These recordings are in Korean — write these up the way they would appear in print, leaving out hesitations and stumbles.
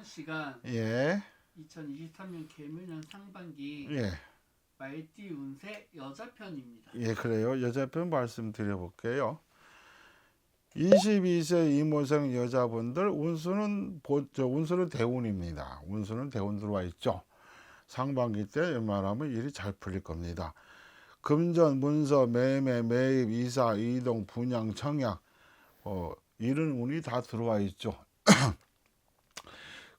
이번 시간 예, 2023년 개묘년 상반기 예, 말띠 운세 여자편입니다. 예, 그래요. 여자편 말씀드려볼게요. 22세 이모생 여자분들 운수는 대운입니다. 운수는 대운 들어와 있죠. 상반기 때 웬만하면 일이 잘 풀릴 겁니다. 금전, 문서, 매매, 매입, 이사, 이동, 분양, 청약, 이런 운이 다 들어와 있죠.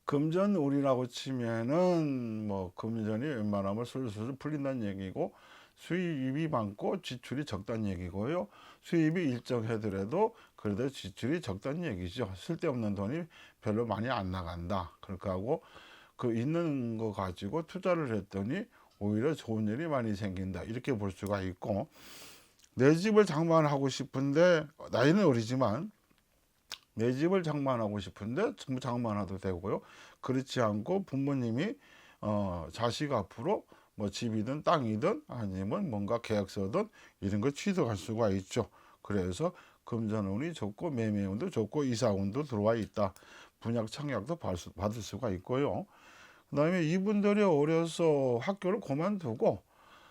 금전 운이라고 치면은 금전이 웬만하면 술술 풀린다는 얘기고, 수입이 많고 지출이 적다는 얘기고요. 수입이 일정하더라도 그래도 지출이 적다는 얘기죠. 쓸데없는 돈이 별로 많이 안 나간다. 그렇게 하고 그 있는 거 가지고 투자를 했더니 오히려 좋은 일이 많이 생긴다. 이렇게 볼 수가 있고, 내 집을 장만하고 싶은데 나이는 어리지만 내 집을 장만하고 싶은데 장만해도 되고요. 그렇지 않고 부모님이 자식 앞으로 뭐 집이든 땅이든 아니면 뭔가 계약서든 이런 걸 취득할 수가 있죠. 그래서 금전운이 좋고 매매운도 좋고 이사운도 들어와 있다. 분양 청약도 받을 수가 있고요. 그다음에 이분들이 어려서 학교를 그만두고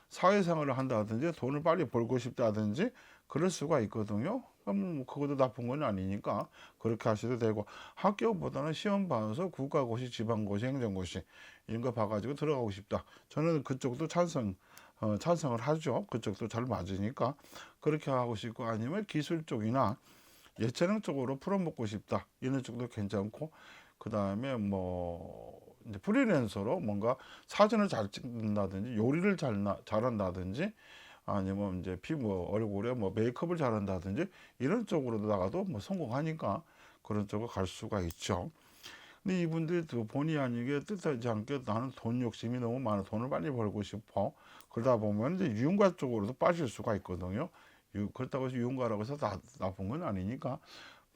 사회생활을 한다든지 돈을 빨리 벌고 싶다든지 그럴 수가 있거든요. 그럼 뭐 그것도 나쁜 건 아니니까 그렇게 하셔도 되고, 학교보다는 시험 봐서 국가고시, 지방고시, 행정고시 이런 거 봐가지고 들어가고 싶다. 저는 그쪽도 찬성을 하죠. 그쪽도 잘 맞으니까 그렇게 하고 싶고, 아니면 기술 쪽이나 예체능 쪽으로 풀어먹고 싶다. 이런 쪽도 괜찮고, 그 다음에 이제 프리랜서로 뭔가 사진을 잘 찍는다든지 요리를 잘한다든지 아니면 이제 얼굴에 메이크업을 잘한다든지 이런 쪽으로 나가도 성공하니까 그런 쪽으로 갈 수가 있죠. 근데 이분들이 또 본의 아니게 뜻하지 않게 나는 돈 욕심이 너무 많아, 돈을 빨리 벌고 싶어, 그러다 보면 이제 유흥가 쪽으로도 빠질 수가 있거든요. 그렇다고 해서 유흥가라고 해서 나쁜 건 아니니까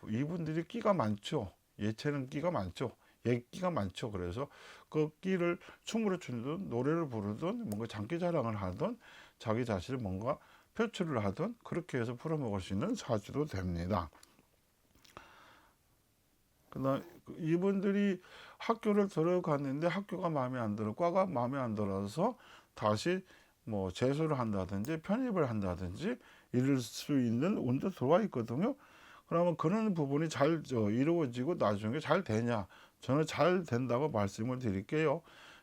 이분들이 끼가 많죠. 예체능 끼가 많죠. 예끼가 많죠. 그래서 그 끼를 춤으로 추든 노래를 부르든 뭔가 장기 자랑을 하든 자기 자신을 뭔가 표출을 하든 그렇게 해서 풀어먹을 수 있는 사주도 됩니다. 그다음 이분들이 학교를 들어갔는데 학교가 마음에 안 들어, 과가 마음에 안 들어서 다시 재수를 한다든지 편입을 한다든지 이럴 수 있는 운도 들어와 있거든요. 그러면 그런 부분이 잘 이루어지고 나중에 잘 되냐? 저는 잘 된다고 말씀을 드릴게요.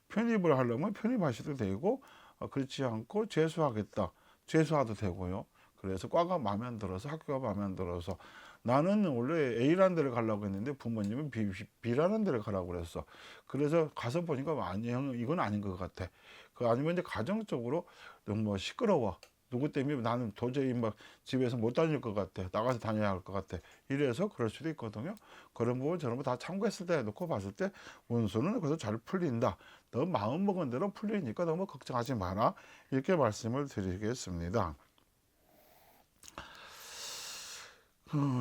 편입을 하려면 편입하셔도 되고, 그렇지 않고 재수하겠다, 재수하도 되고요. 그래서 과가 마음에 안 들어서, 학교가 마음에 안 들어서 나는 원래 A라는 데를 가려고 했는데 부모님은 B라는 데를 가라고 그랬어. 그래서 가서 보니까 아니, 형 이건 아닌 것 같아. 그 아니면 이제 가정적으로 너무 시끄러워. 누구 때문에 나는 도저히 집에서 못 다닐 것 같아. 나가서 다녀야 할 것 같아. 이래서 그럴 수도 있거든요. 그런 부분 저런 거 다 참고했을 때 놓고 봤을 때 운수는 그래서 잘 풀린다. 너 마음 먹은 대로 풀리니까 너무 걱정하지 마라. 이렇게 말씀을 드리겠습니다.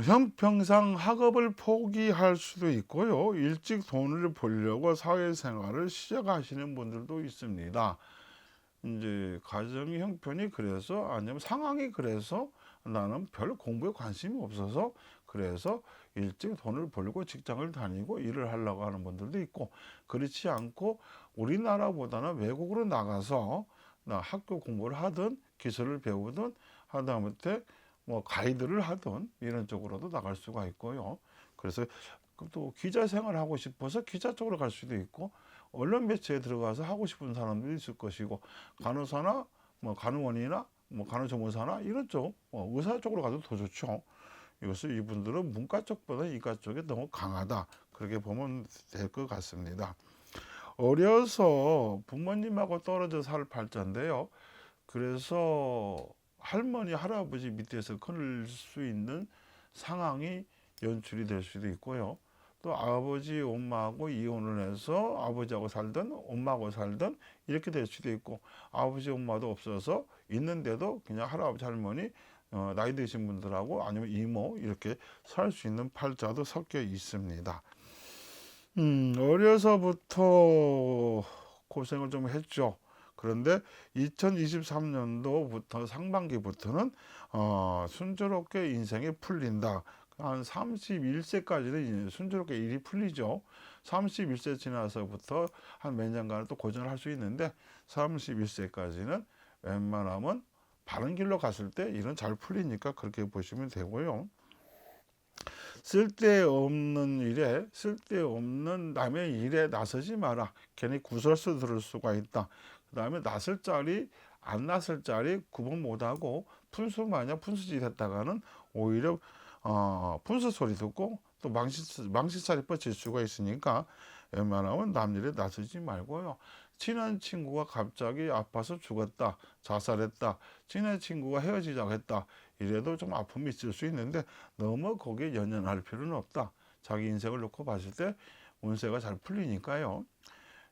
형평상 학업을 포기할 수도 있고요. 일찍 돈을 벌려고 사회생활을 시작하시는 분들도 있습니다. 이제 가정의 형편이 그래서, 아니면 상황이 그래서 나는 별 공부에 관심이 없어서 그래서 일찍 돈을 벌고 직장을 다니고 일을 하려고 하는 분들도 있고, 그렇지 않고 우리나라보다는 외국으로 나가서 학교 공부를 하든 기술을 배우든 하다못해 가이드를 하든 이런 쪽으로도 나갈 수가 있고요. 그래서 또 기자 생활 하고 싶어서 기자 쪽으로 갈 수도 있고, 언론 매체에 들어가서 하고 싶은 사람도 있을 것이고, 간호사나 간호원이나 간호조무사나 이런 쪽 의사 쪽으로 가도 더 좋죠. 이것을 이분들은 문과 쪽보다 이과 쪽에 너무 강하다, 그렇게 보면 될 것 같습니다. 어려서 부모님하고 떨어져 살 팔자인데요. 그래서 할머니 할아버지 밑에서 클 수 있는 상황이 연출이 될 수도 있고요. 또 아버지 엄마하고 이혼을 해서 아버지하고 살든 엄마하고 살든 이렇게 될 수도 있고, 아버지 엄마도 없어서 있는데도 그냥 할아버지 할머니 나이 드신 분들하고 아니면 이모 이렇게 살 수 있는 팔자도 섞여 있습니다. 어려서부터 고생을 좀 했죠. 그런데 2023년도부터 상반기부터는 순조롭게 인생이 풀린다. 한 31세까지는 순조롭게 일이 풀리죠. 31세 지나서부터 한 몇 년간은 또 고전을 할 수 있는데 31세까지는 웬만하면 바른 길로 갔을 때 일은 잘 풀리니까 그렇게 보시면 되고요. 쓸데없는 일에, 쓸데없는 남의 일에 나서지 마라. 괜히 구설수 들을 수가 있다. 그 다음에 나설 자리 안 나설 자리 구분 못하고 푼수 마냥 푼수짓 했다가는 오히려 푼수 소리 듣고 또 망신살이 뻗칠 수가 있으니까 웬만하면 남 일에 나서지 말고요. 친한 친구가 갑자기 아파서 죽었다, 자살했다, 친한 친구가 헤어지자고 했다, 이래도 좀 아픔이 있을 수 있는데 너무 거기에 연연할 필요는 없다. 자기 인생을 놓고 봤을 때 운세가 잘 풀리니까요.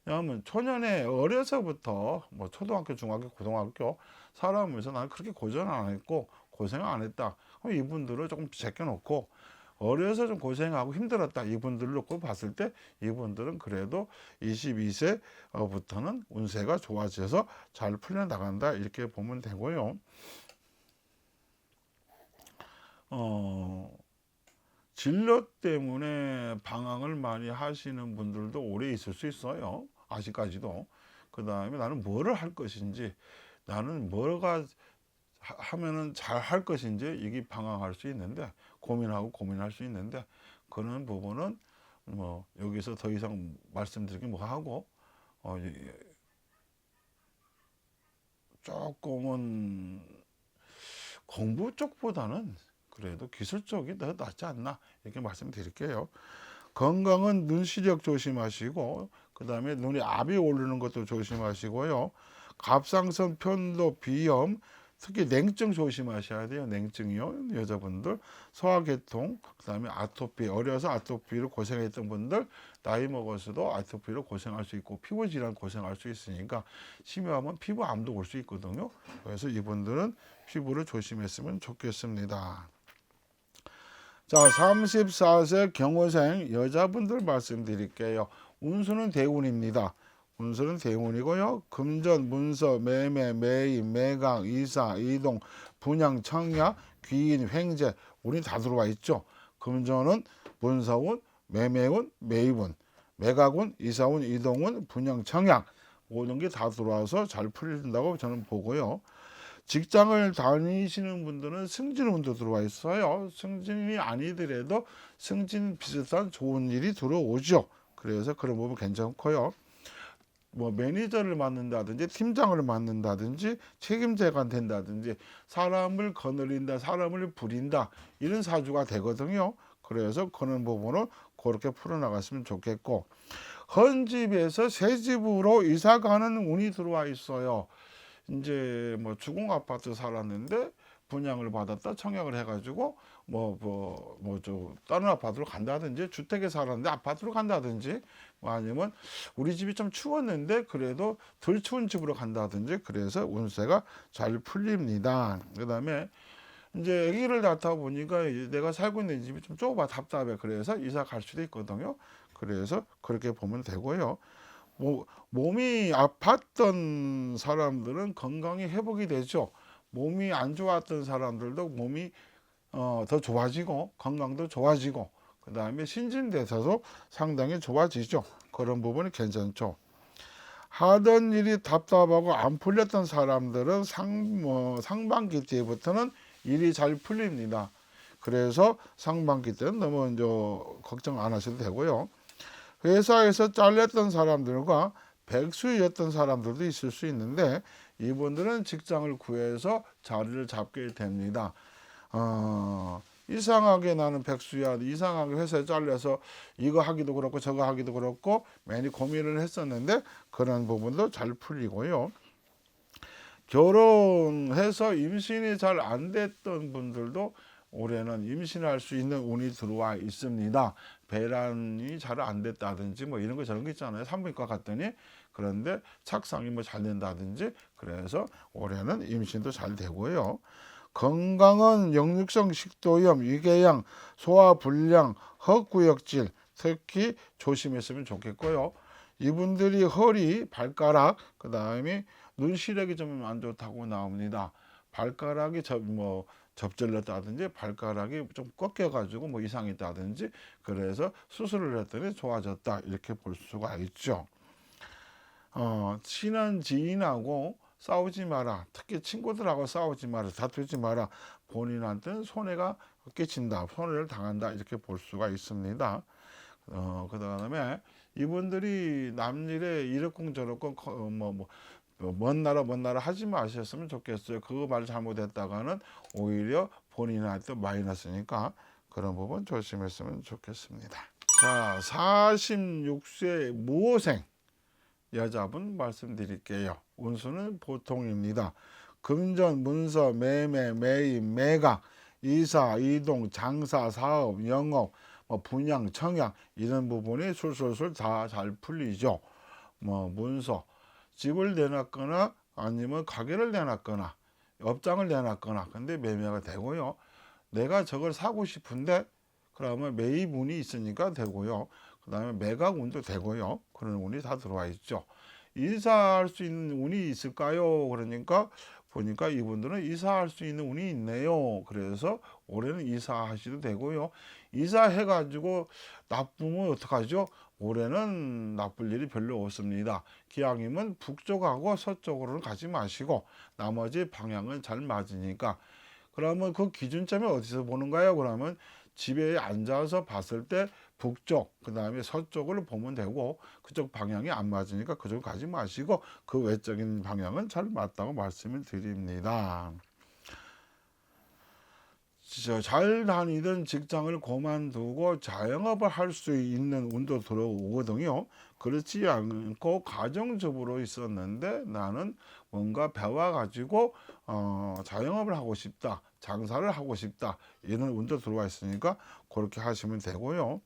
왜냐하면 초년에 어려서부터 뭐 초등학교, 중학교, 고등학교 살아오면서 나는 그렇게 고전 안 했고 고생 안 했다. 그럼 이분들을 조금 제껴놓고 어려서 좀 고생하고 힘들었다. 이분들을 놓고 봤을 때 이분들은 그래도 22세부터는 운세가 좋아져서 잘 풀려나간다. 이렇게 보면 되고요. 진로 때문에 방황을 많이 하시는 분들도 오래 있을 수 있어요. 아직까지도. 그 다음에 나는 뭐를 할 것인지, 나는 뭐가 하면은 잘 할 것인지 이게 방황할 수 있는데, 고민할 수 있는데, 그런 부분은 뭐 여기서 더 이상 말씀드리기 뭐 하고 조금은 공부 쪽보다는 그래도 기술 쪽이 더 낫지 않나 이렇게 말씀드릴게요. 건강은 눈 시력 조심하시고 그 다음에 눈에 압이 오르는 것도 조심하시고요. 갑상선 편도 비염 특히 냉증 조심하셔야 돼요. 냉증이요. 여자분들 소화계통 그 다음에 아토피 어려서 아토피로 고생했던 분들 나이 먹어서도 아토피로 고생할 수 있고 피부질환 고생할 수 있으니까 심하면 피부암도 올 수 있거든요. 그래서 이분들은 피부를 조심했으면 좋겠습니다. 자, 34세 경호생 여자분들 말씀드릴게요. 운수는 대운입니다. 운수는 대운이고요. 금전, 문서, 매매, 매임, 매강, 이사, 이동, 분양, 청약, 귀인, 횡재 운이 다 들어와 있죠. 금전은 문서운, 매매운, 매입운, 매각운, 이사운, 이동운, 분양, 청약 모든 게 다 들어와서 잘 풀린다고 저는 보고요. 직장을 다니시는 분들은 승진운도 들어와 있어요. 승진이 아니더라도 승진 비슷한 좋은 일이 들어오죠. 그래서 그런 부분 괜찮고요. 뭐 매니저를 맡는다든지 팀장을 맡는다든지 책임자가 된다든지 사람을 거느린다, 사람을 부린다 이런 사주가 되거든요. 그래서 그런 부분을 그렇게 풀어나갔으면 좋겠고 헌 집에서 새 집으로 이사 가는 운이 들어와 있어요. 이제 뭐 주공 아파트 살았는데 분양을 받았다 청약을 해가지고 다른 아파트로 간다든지 주택에 살았는데 아파트로 간다든지 아니면 우리 집이 좀 추웠는데 그래도 덜 추운 집으로 간다든지 그래서 운세가 잘 풀립니다. 그 다음에 이제 아기를 낳다 보니까 이제 내가 살고 있는 집이 좀 좁아 답답해 그래서 이사 갈 수도 있거든요. 그래서 그렇게 보면 되고요. 몸이 아팠던 사람들은 건강이 회복이 되죠. 몸이 안 좋았던 사람들도 몸이 더 좋아지고 건강도 좋아지고 그 다음에 신진대사도 상당히 좋아지죠. 그런 부분이 괜찮죠. 하던 일이 답답하고 안 풀렸던 사람들은 상반기 때부터는 일이 잘 풀립니다. 그래서 상반기 때는 너무 이제 걱정 안 하셔도 되고요. 회사에서 잘렸던 사람들과 백수였던 사람들도 있을 수 있는데 이분들은 직장을 구해서 자리를 잡게 됩니다. 이상하게 나는 백수야, 이상하게 회사에 잘려서 이거 하기도 그렇고 저거 하기도 그렇고 많이 고민을 했었는데 그런 부분도 잘 풀리고요. 결혼해서 임신이 잘 안 됐던 분들도 올해는 임신할 수 있는 운이 들어와 있습니다. 배란이 잘 안 됐다든지 뭐 이런 거 저런 거 있잖아요. 산부인과 갔더니 그런데 착상이 뭐 잘 된다든지 그래서 올해는 임신도 잘 되고요. 건강은 역류성 식도염, 위궤양, 소화불량, 헛구역질 특히 조심했으면 좋겠고요. 이분들이 허리, 발가락, 그 다음에 눈 시력이 좀 안 좋다고 나옵니다. 발가락이 접질렀다든지 발가락이 좀 꺾여가지고 뭐 이상이 있다든지 그래서 수술을 했더니 좋아졌다 이렇게 볼 수가 있죠. 친한 지인하고 싸우지 마라. 특히 친구들하고 싸우지 마라. 다투지 마라. 본인한테는 손해가 끼친다. 손해를 당한다. 이렇게 볼 수가 있습니다. 그 다음에 이분들이 남일에 이렇고 저렇고 먼 나라 하지 마셨으면 좋겠어요. 그거 말 잘못했다가는 오히려 본인한테 마이너스니까 그런 부분 조심했으면 좋겠습니다. 자, 46세 무호생 여자분 말씀드릴게요. 운수는 보통입니다. 금전, 문서, 매매, 매입, 매각, 이사, 이동, 장사, 사업, 영업, 분양, 청약 이런 부분이 술술술 다 잘 풀리죠. 문서, 집을 내놨거나 아니면 가게를 내놨거나 업장을 내놨거나 근데 매매가 되고요. 내가 저걸 사고 싶은데 그러면 매입 운이 있으니까 되고요. 그 다음에 매각 운도 되고요. 그런 운이 다 들어와 있죠. 이사할 수 있는 운이 있을까요? 그러니까 보니까 이분들은 이사할 수 있는 운이 있네요. 그래서 올해는 이사하셔도 되고요. 이사해가지고 나쁘면 어떡하죠? 올해는 나쁠 일이 별로 없습니다. 기왕이면 북쪽하고 서쪽으로는 가지 마시고 나머지 방향은 잘 맞으니까 그러면 그 기준점이 어디서 보는가요? 그러면 집에 앉아서 봤을 때 북쪽, 그 다음에 서쪽을 보면 되고 그쪽 방향이 안 맞으니까 그쪽 가지 마시고 그 외적인 방향은 잘 맞다고 말씀을 드립니다. 잘 다니던 직장을 그만두고 자영업을 할 수 있는 운도 들어오거든요. 그렇지 않고 가정주부로 있었는데 나는 뭔가 배워가지고 자영업을 하고 싶다, 장사를 하고 싶다 이런 운도 들어와 있으니까 그렇게 하시면 되고요.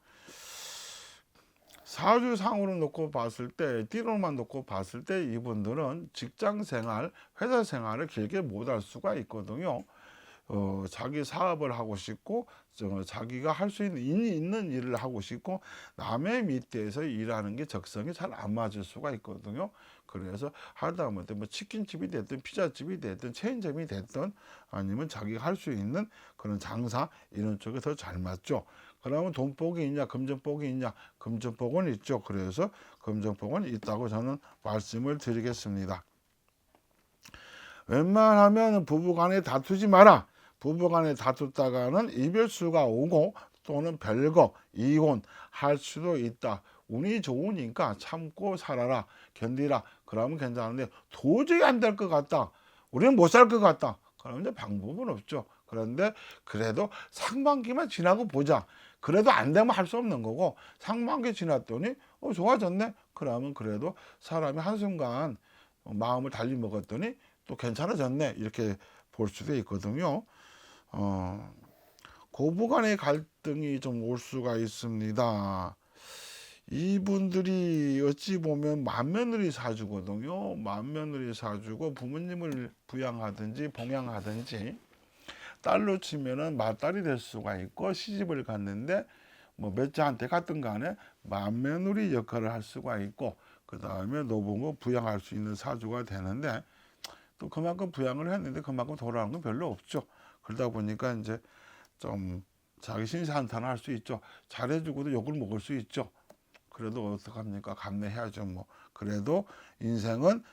사주상으로 놓고 봤을 때, 띠로만 놓고 봤을 때 이분들은 직장생활, 회사생활을 길게 못 할 수가 있거든요. 자기 사업을 하고 싶고 자기가 할 수 있는 일을 하고 싶고 남의 밑에서 일하는 게 적성이 잘 안 맞을 수가 있거든요. 그래서 하다못해 치킨집이 됐든 피자집이 됐든 체인점이 됐든 아니면 자기가 할 수 있는 그런 장사 이런 쪽에 더 잘 맞죠. 그러면 돈복이 있냐 금전복이 있냐, 금전복은 있죠. 그래서 금전복은 있다고 저는 말씀을 드리겠습니다. 웬만하면 부부간에 다투지 마라. 부부간에 다투다가는 이별수가 오고 또는 별거, 이혼 할 수도 있다. 운이 좋으니까 참고 살아라, 견디라. 그러면 괜찮은데 도저히 안 될 것 같다. 우리는 못 살 것 같다. 그러면 이제 방법은 없죠. 그런데 그래도 상반기만 지나고 보자. 그래도 안 되면 할 수 없는 거고 상반기 지났더니 좋아졌네. 그러면 그래도 사람이 한순간 마음을 달리 먹었더니 또 괜찮아졌네. 이렇게 볼 수도 있거든요. 고부간의 갈등이 좀 올 수가 있습니다. 이분들이 어찌 보면 맏며느리 사주거든요. 맏며느리 사주고 부모님을 부양하든지 봉양하든지 딸로 치면은 맏딸이 될 수가 있고 시집을 갔는데 몇째한테 갔든 간에 맏며느리 역할을 할 수가 있고 그 다음에 노부모 부양할 수 있는 사주가 되는데 또 그만큼 부양을 했는데 그만큼 돌아오는 건 별로 없죠. 그러다 보니까 이제 좀 자기 신세한탄을 할 수 있죠. 잘해주고도 욕을 먹을 수 있죠. 그래도 어떡합니까? 감내해야죠. 그래도 인생은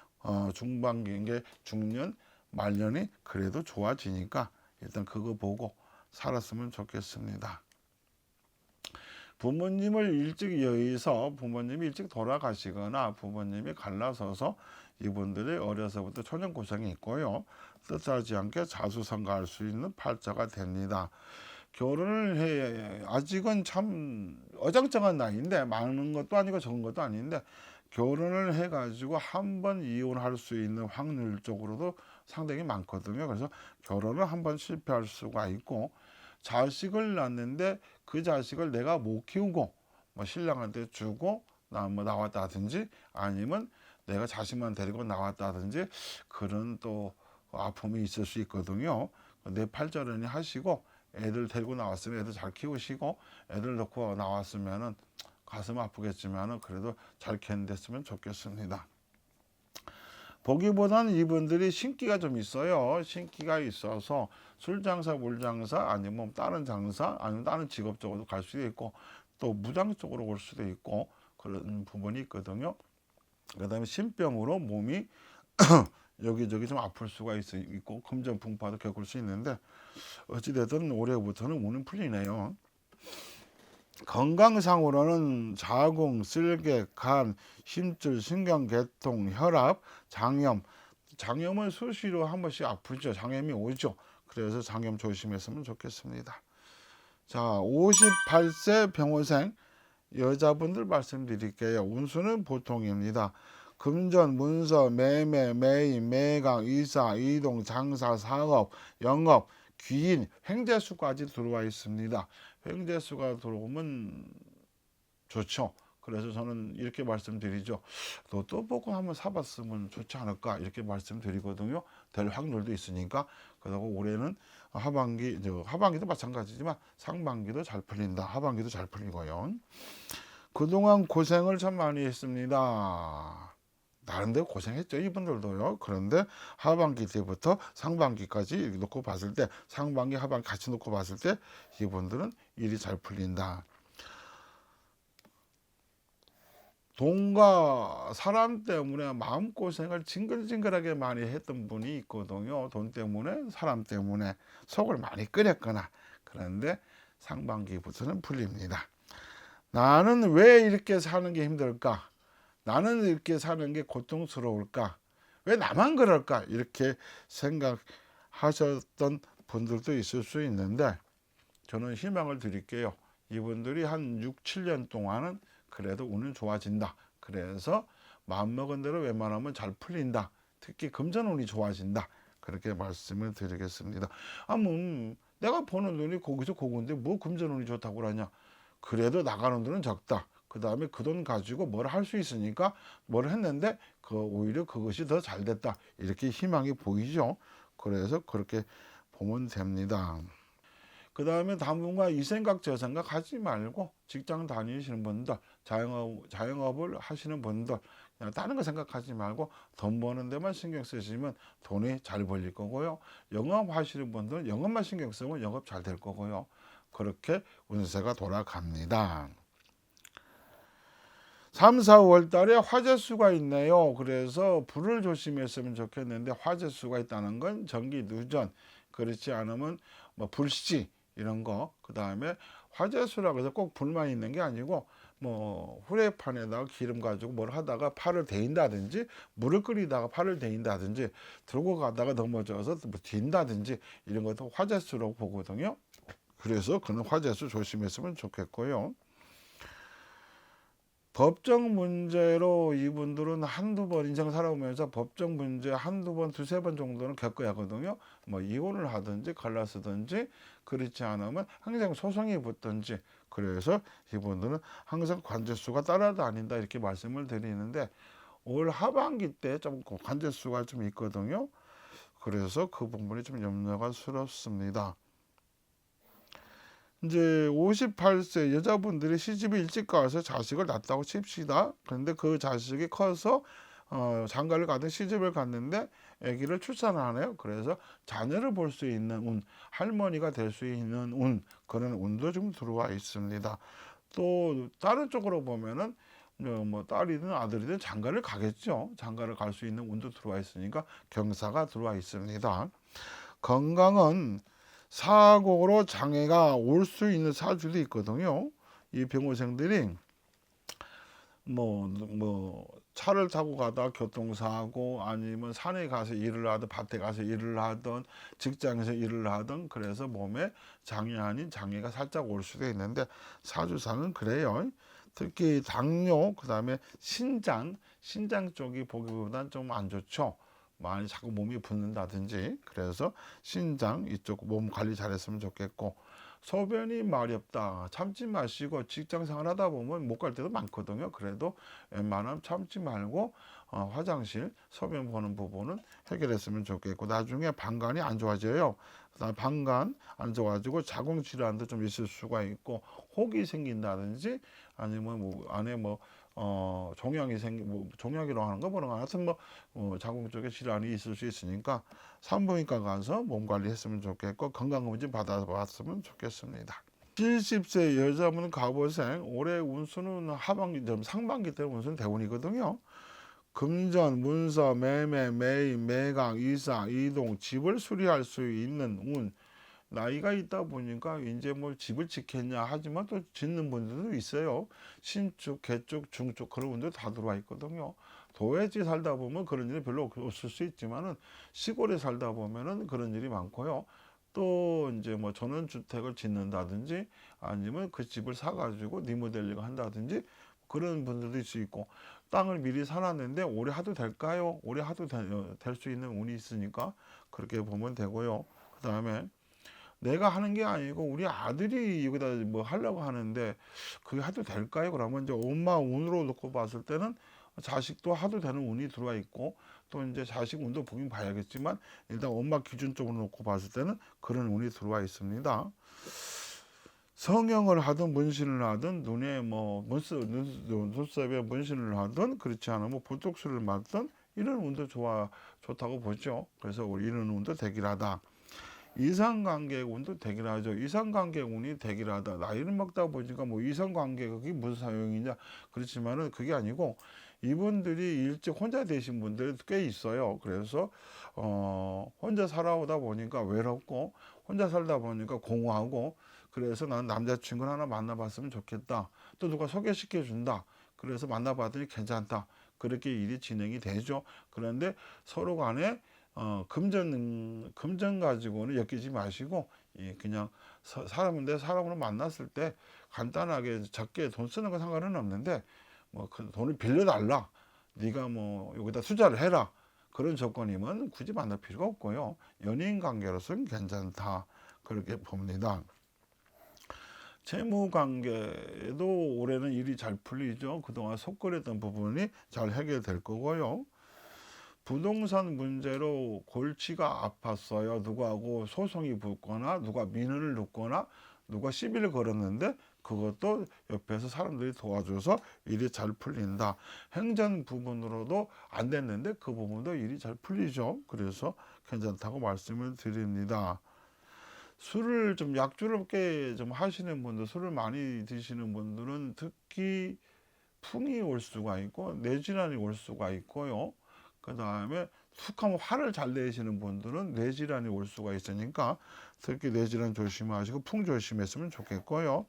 중반기, 중년, 말년이 그래도 좋아지니까 일단 그거 보고 살았으면 좋겠습니다. 부모님을 일찍 여의서 부모님이 일찍 돌아가시거나 부모님이 갈라서서 이분들이 어려서부터 초년고생이 있고요. 뜻하지 않게 자수성가할 수 있는 팔자가 됩니다. 결혼을 해 아직은 참 어정쩡한 나이인데 많은 것도 아니고 적은 것도 아닌데 결혼을 해가지고 한 번 이혼할 수 있는 확률적으로도 상당히 많거든요. 그래서 결혼을 한 번 실패할 수가 있고 자식을 낳는데 그 자식을 내가 못 키우고 신랑한테 주고 나왔다든지 아니면 내가 자식만 데리고 나왔다든지 그런 또 아픔이 있을 수 있거든요. 내 팔자련이 하시고 애들 데리고 나왔으면 애들 잘 키우시고 애들 놓고 나왔으면은 가슴 아프겠지만은 그래도 잘 견뎠으면 좋겠습니다. 보기보다는 이분들이 신기가 좀 있어요. 신기가 있어서 술 장사, 물 장사, 아니면 다른 장사, 아니면 다른 직업 쪽으로 갈 수도 있고, 또 무당 쪽으로 올 수도 있고, 그런 부분이 있거든요. 그 다음에 신병으로 몸이 여기저기 좀 아플 수가 있고, 금전풍파도 겪을 수 있는데, 어찌됐든 올해부터는 운은 풀리네요. 건강상으로는 자궁, 쓸개, 간, 힘줄, 신경계통, 혈압, 장염. 장염은 수시로 한 번씩 아프죠. 장염이 오죠. 그래서 장염 조심했으면 좋겠습니다. 자, 58세 병호생 여자분들 말씀드릴게요. 운수는 보통입니다. 금전, 문서, 매매, 매임, 매각, 이사, 이동, 장사, 사업, 영업, 귀인, 횡재수까지 들어와 있습니다. 횡재수가 들어오면 좋죠. 그래서 저는 이렇게 말씀드리죠. 또 보고 한번 사봤으면 좋지 않을까 이렇게 말씀드리거든요. 될 확률도 있으니까. 그리고 올해는 하반기도 마찬가지지만 상반기도 잘 풀린다. 하반기도 잘 풀리고요. 그동안 고생을 참 많이 했습니다. 나름대로 고생했죠. 이분들도요. 그런데 하반기 때부터 상반기까지 놓고 봤을 때, 상반기, 하반기 같이 놓고 봤을 때 이분들은 일이 잘 풀린다. 돈과 사람 때문에 마음고생을 징글징글하게 많이 했던 분이 있거든요. 돈 때문에, 사람 때문에 속을 많이 끓였거나. 그런데 상반기부터는 풀립니다. 나는 왜 이렇게 사는 게 힘들까? 나는 이렇게 사는 게 고통스러울까? 왜 나만 그럴까? 이렇게 생각하셨던 분들도 있을 수 있는데, 저는 희망을 드릴게요. 이분들이 한 6, 7년 동안은 그래도 운은 좋아진다. 그래서 마음먹은 대로 웬만하면 잘 풀린다. 특히 금전운이 좋아진다. 그렇게 말씀을 드리겠습니다. 내가 버는 돈이 거기서 그건데 뭐 금전운이 좋다고 그러냐. 그래도 나가는 돈은 적다. 그 다음에 그 돈 가지고 뭘 할 수 있으니까 뭘 했는데 오히려 그것이 더 잘 됐다. 이렇게 희망이 보이죠. 그래서 그렇게 보면 됩니다. 그 다음에 당분간 이 생각 저 생각 하지 말고 직장 다니시는 분들, 자영업을 하시는 분들, 그냥 다른 거 생각하지 말고 돈 버는 데만 신경 쓰시면 돈이 잘 벌릴 거고요. 영업 하시는 분들은 영업만 신경 쓰면 영업 잘 될 거고요. 그렇게 운세가 돌아갑니다. 3, 4, 5월 달에 화재수가 있네요. 그래서 불을 조심했으면 좋겠는데, 화재수가 있다는 건 전기 누전, 그렇지 않으면 뭐 불씨 이런 거, 그 다음에 화재수라고 해서 꼭 불만 있는 게 아니고 뭐 후레이판에다가 기름 가지고 뭘 하다가 팔을 데인다든지, 물을 끓이다가 팔을 데인다든지, 들고 가다가 넘어져서 뭐 딘다든지, 이런 것도 화재수라고 보거든요. 그래서 그는 화재수 조심했으면 좋겠고요. 법적 문제로 이분들은 한두 번 인생 살아오면서 법적 문제 한두 번, 두세 번 정도는 겪어야 하거든요. 뭐 이혼을 하든지 갈라서든지, 그렇지 않으면 항상 소송이 붙든지. 그래서 이분들은 항상 관제수가 따라다닌다 이렇게 말씀을 드리는데, 올 하반기 때 좀 관제수가 좀 있거든요. 그래서 그 부분이 좀 염려가 스럽습니다. 이제 58세 여자분들이 시집이 일찍 가서 자식을 낳았다고 칩시다. 그런데 그 자식이 커서 장가를 가든 시집을 갔는데 아기를 출산하네요. 그래서 자녀를 볼 수 있는 운, 할머니가 될 수 있는 운, 그런 운도 좀 들어와 있습니다. 또 다른 쪽으로 보면은 뭐 딸이든 아들이든 장가를 가겠죠. 장가를 갈 수 있는 운도 들어와 있으니까 경사가 들어와 있습니다. 건강은 사고로 장애가 올 수 있는 사주도 있거든요. 이 병호생들이 뭐 차를 타고 가다 교통사고, 아니면 산에 가서 일을 하든 밭에 가서 일을 하든 직장에서 일을 하든, 그래서 몸에 장애 아닌 장애가 살짝 올 수도 있는데, 사주상은 그래요. 특히 당뇨, 그 다음에 신장 쪽이 보기보단 좀 안 좋죠. 많이 자꾸 몸이 붓는다든지. 그래서 신장 이쪽 몸 관리 잘했으면 좋겠고, 소변이 마렵다 참지 마시고, 직장 생활하다 보면 못 갈 때도 많거든요. 그래도 웬만하면 참지 말고 화장실 소변 보는 부분은 해결했으면 좋겠고, 나중에 방광이 안 좋아져요. 방광 안 좋아지고 자궁 질환도 좀 있을 수가 있고, 혹이 생긴다든지, 아니면 뭐 안에 뭐 종양이 종양이라고 하는 거 뭐라 하여튼 자궁 쪽에 질환이 있을 수 있으니까 산부인과 가서 몸 관리했으면 좋겠고 건강검진 받아봤으면 좋겠습니다. 70세 여자분 갑오생 올해 운수는 상반기 때 운수는 대운이거든요. 금전, 문서, 매매, 매입, 매각, 이사, 이동, 집을 수리할 수 있는 운. 나이가 있다 보니까 이제 뭐 집을 짓겠냐 하지만 또 짓는 분들도 있어요. 신축, 개축, 중축 그런 분들 다 들어와 있거든요. 도회지 살다 보면 그런 일이 별로 없을 수 있지만은 시골에 살다 보면은 그런 일이 많고요. 또 이제 뭐 전원주택을 짓는다든지 아니면 그 집을 사가지고 리모델링을 한다든지 그런 분들도 있을 수 있고 땅을 미리 사놨는데 올해 하도 될까요? 올해 하도 될 수 있는 운이 있으니까 그렇게 보면 되고요. 그 다음에 내가 하는 게 아니고 우리 아들이 여기다 뭐 하려고 하는데 그게 하도 될까요? 그러면 이제 엄마 운으로 놓고 봤을 때는 자식도 하도 되는 운이 들어와 있고 또 이제 자식 운도 보긴 봐야겠지만 일단 엄마 기준적으로 놓고 봤을 때는 그런 운이 들어와 있습니다. 성형을 하든 문신을 하든 눈에 뭐 눈썹에 문신을 하든 그렇지 않으면 보톡스를 맞든 이런 운도 좋다고 보죠. 그래서 우리 이런 운도 대길하다. 이상관계 운도 대길하죠. 이상관계 운이 대길하다. 나이를 먹다 보니까 뭐 이상관계 그게 무슨 사용이냐 그렇지만은 그게 아니고 이분들이 일찍 혼자 되신 분들이 꽤 있어요. 그래서 혼자 살아오다 보니까 외롭고 혼자 살다 보니까 공허하고 그래서 난 남자친구를 하나 만나봤으면 좋겠다. 또 누가 소개시켜 준다. 그래서 만나봤더니 괜찮다. 그렇게 일이 진행이 되죠. 그런데 서로 간에 금전 가지고는 엮이지 마시고 그냥 사람으로 만났을 때 간단하게 적게 돈 쓰는 건 상관은 없는데 뭐 그 돈을 빌려달라. 네가 뭐 여기다 투자를 해라. 그런 조건이면 굳이 만날 필요가 없고요. 연인 관계로서는 괜찮다. 그렇게 봅니다. 재무 관계도 올해는 일이 잘 풀리죠. 그동안 속거렸던 부분이 잘 해결될 거고요. 부동산 문제로 골치가 아팠어요. 누구하고 소송이 붙거나 누가 민원을 넣거나 누가 시비를 걸었는데 그것도 옆에서 사람들이 도와줘서 일이 잘 풀린다. 행정 부분으로도 안 됐는데 그 부분도 일이 잘 풀리죠. 그래서 괜찮다고 말씀을 드립니다. 술을 좀 약주롭게 좀 하시는 분들, 술을 많이 드시는 분들은 특히 풍이 올 수가 있고 뇌질환이 올 수가 있고요. 그 다음에 툭하면 화를 잘 내시는 분들은 뇌질환이 올 수가 있으니까 특히 뇌질환 조심하시고 풍 조심했으면 좋겠고요.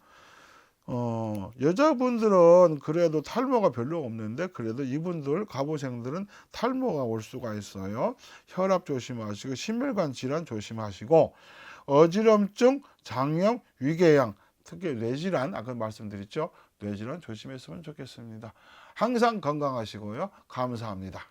여자분들은 그래도 탈모가 별로 없는데 그래도 이분들 갑오생들은 탈모가 올 수가 있어요. 혈압 조심하시고 심혈관 질환 조심하시고 어지럼증, 장염, 위궤양, 특히 뇌질환 아까 말씀드렸죠. 뇌질환 조심했으면 좋겠습니다. 항상 건강하시고요. 감사합니다.